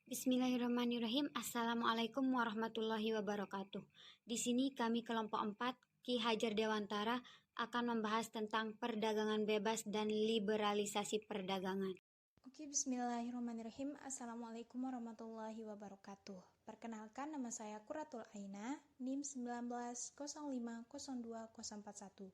Bismillahirrahmanirrahim. Assalamualaikum warahmatullahi wabarakatuh. Di sini kami kelompok 4 Ki Hajar Dewantara akan membahas tentang perdagangan bebas dan liberalisasi perdagangan. Oke, bismillahirrahmanirrahim. Assalamualaikum warahmatullahi wabarakatuh. Perkenalkan, nama saya Quratul Aina, NIM 19050241.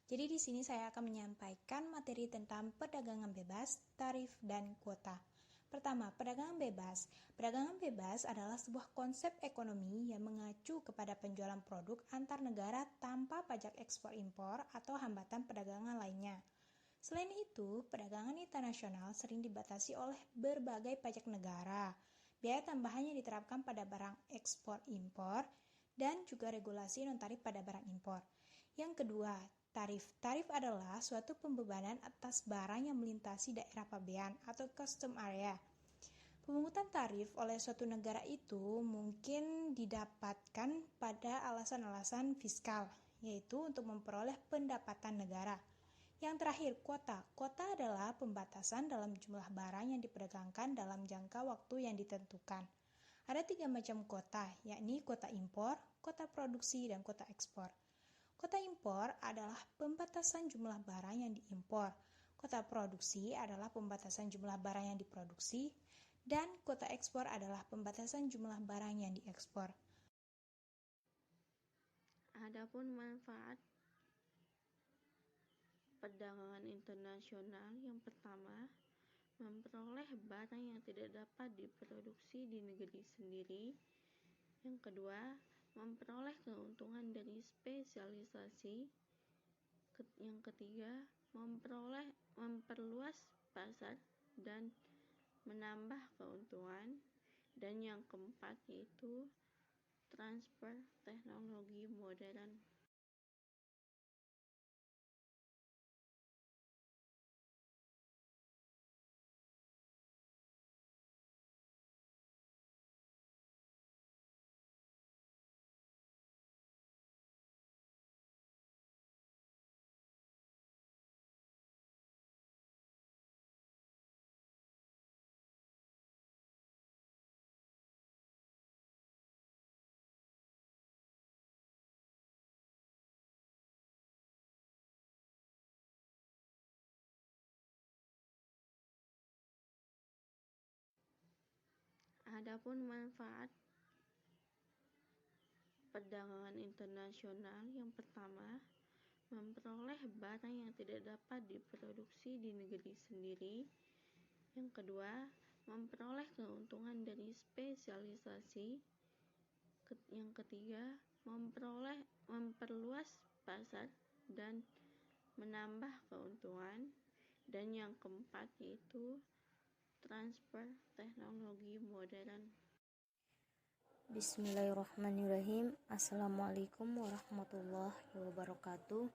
Jadi di sini saya akan menyampaikan materi tentang perdagangan bebas, tarif, dan kuota. Pertama, perdagangan bebas. Perdagangan bebas adalah sebuah konsep ekonomi yang mengacu kepada penjualan produk antar negara tanpa pajak ekspor-impor atau hambatan perdagangan lainnya. Selain itu, perdagangan internasional sering dibatasi oleh berbagai pajak negara. Biaya tambahan yang diterapkan pada barang ekspor-impor dan juga regulasi non-tarif pada barang impor. Yang kedua, tarif. Tarif adalah suatu pembebanan atas barang yang melintasi daerah pabean atau custom area. Pemungutan tarif oleh suatu negara itu mungkin didapatkan pada alasan-alasan fiskal, yaitu untuk memperoleh pendapatan negara. Yang terakhir, kuota. Kuota adalah pembatasan dalam jumlah barang yang diperdagangkan dalam jangka waktu yang ditentukan. Ada 3 macam kuota, yakni kuota impor, kuota produksi, dan kuota ekspor. Kuota impor adalah pembatasan jumlah barang yang diimpor. Kuota produksi adalah pembatasan jumlah barang yang diproduksi. Dan kuota ekspor adalah pembatasan jumlah barang yang diekspor. Adapun manfaat perdagangan internasional, yang pertama, memperoleh barang yang tidak dapat diproduksi di negeri sendiri. Yang kedua, memperoleh keuntungan dari spesialisasi. Yang ketiga, memperluas pasar dan menambah keuntungan. Dan yang keempat yaitu transfer teknologi modern. Adapun manfaat perdagangan internasional, yang pertama, memperoleh barang yang tidak dapat diproduksi di negeri sendiri. Yang kedua, memperoleh keuntungan dari spesialisasi. Yang ketiga, memperluas pasar dan menambah keuntungan. Dan yang keempat yaitu transfer teknologi modern. Bismillahirrahmanirrahim. Assalamualaikum warahmatullahi wabarakatuh.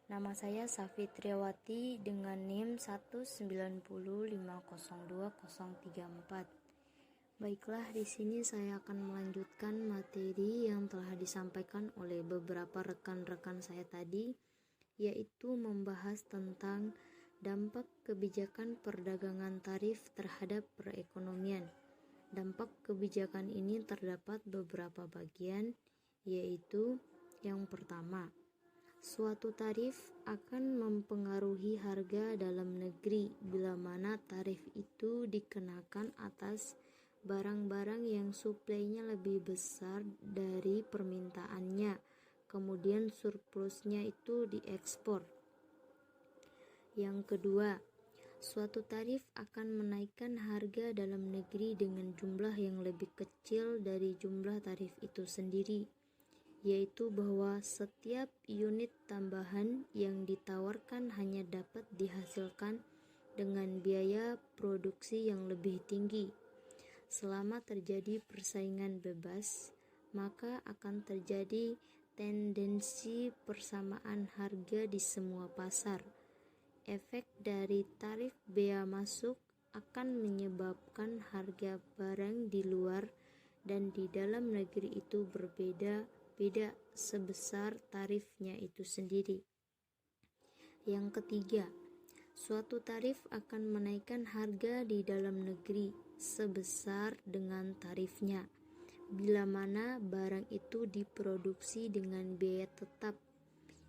Nama saya Safi Triawati dengan NIM 190502034. Baiklah, di sini saya akan melanjutkan materi yang telah disampaikan oleh beberapa rekan-rekan saya tadi, yaitu membahas tentang dampak kebijakan perdagangan tarif terhadap perekonomian. Dampak kebijakan ini terdapat beberapa bagian, yaitu yang pertama, suatu tarif akan mempengaruhi harga dalam negeri bila mana tarif itu dikenakan atas barang-barang yang suplainya lebih besar dari permintaannya, kemudian surplusnya itu diekspor. Yang kedua, suatu tarif akan menaikkan harga dalam negeri dengan jumlah yang lebih kecil dari jumlah tarif itu sendiri, yaitu bahwa setiap unit tambahan yang ditawarkan hanya dapat dihasilkan dengan biaya produksi yang lebih tinggi. Selama terjadi persaingan bebas, maka akan terjadi tendensi persamaan harga di semua pasar. Efek dari tarif bea masuk akan menyebabkan harga barang di luar dan di dalam negeri itu berbeda-beda sebesar tarifnya itu sendiri. Yang ketiga, suatu tarif akan menaikkan harga di dalam negeri sebesar dengan tarifnya, bila mana barang itu diproduksi dengan biaya tetap,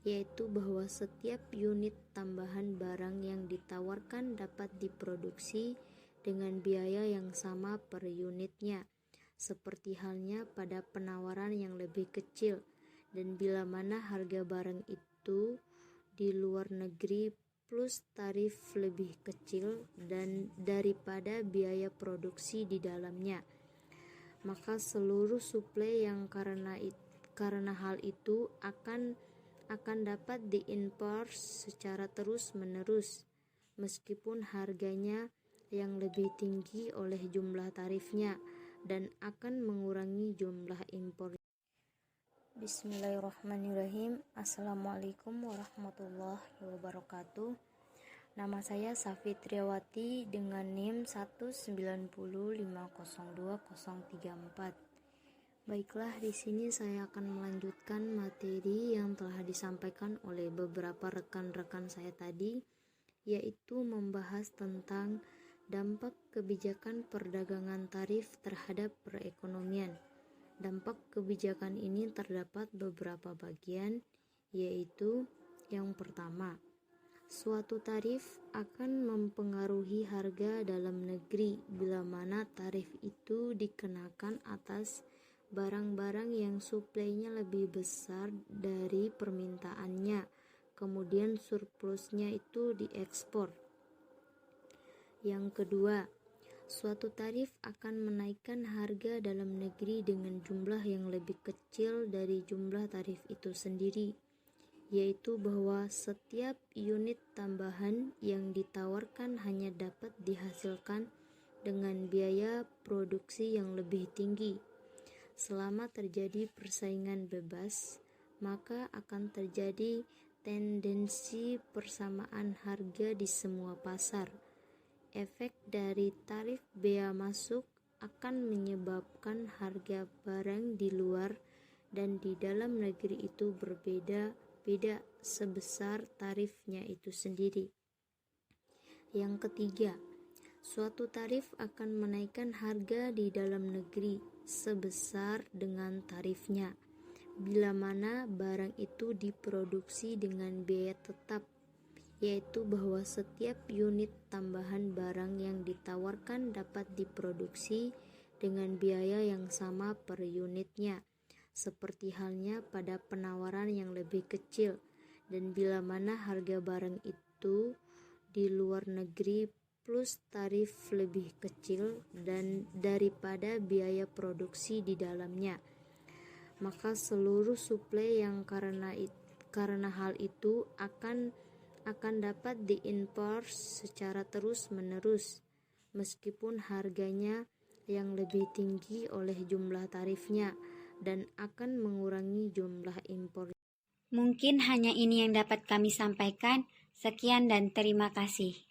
yaitu bahwa setiap unit tambahan barang yang ditawarkan dapat diproduksi dengan biaya yang sama per unitnya, seperti halnya pada penawaran yang lebih kecil, dan bila mana harga barang itu di luar negeri plus tarif lebih kecil dan daripada biaya produksi di dalamnya, maka seluruh suplai yang karena hal itu akan dapat diimpor secara terus-menerus, meskipun harganya yang lebih tinggi oleh jumlah tarifnya, dan akan mengurangi jumlah impor. Bismillahirrahmanirrahim. Assalamualaikum warahmatullahi wabarakatuh. Nama saya Safi Triawati dengan NIM 190502034. Baiklah, di sini saya akan melanjutkan materi yang telah disampaikan oleh beberapa rekan-rekan saya tadi, yaitu membahas tentang dampak kebijakan perdagangan tarif terhadap perekonomian. Dampak kebijakan ini terdapat beberapa bagian, yaitu yang pertama, suatu tarif akan mempengaruhi harga dalam negeri bila mana tarif itu dikenakan atas barang-barang yang suplainya lebih besar dari permintaannya, kemudian surplusnya itu diekspor. Yang kedua, suatu tarif akan menaikkan harga dalam negeri dengan jumlah yang lebih kecil dari jumlah tarif itu sendiri, yaitu bahwa setiap unit tambahan yang ditawarkan hanya dapat dihasilkan dengan biaya produksi yang lebih tinggi. Selama terjadi persaingan bebas, maka akan terjadi tendensi persamaan harga di semua pasar. Efek dari tarif bea masuk akan menyebabkan harga barang di luar dan di dalam negeri itu berbeda-beda sebesar tarifnya itu sendiri. Yang ketiga, suatu tarif akan menaikkan harga di dalam negeri sebesar dengan tarifnya, bila mana barang itu diproduksi dengan biaya tetap, yaitu bahwa setiap unit tambahan barang yang ditawarkan dapat diproduksi dengan biaya yang sama per unitnya, seperti halnya pada penawaran yang lebih kecil, dan bila mana harga barang itu di luar negeri plus tarif lebih kecil dan daripada biaya produksi di dalamnya, maka seluruh suplai yang karena hal itu akan dapat diimpor secara terus-menerus, meskipun harganya yang lebih tinggi oleh jumlah tarifnya, dan akan mengurangi jumlah impor. Mungkin hanya ini yang dapat kami sampaikan. Sekian dan terima kasih.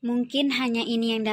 Mungkin hanya ini yang dapat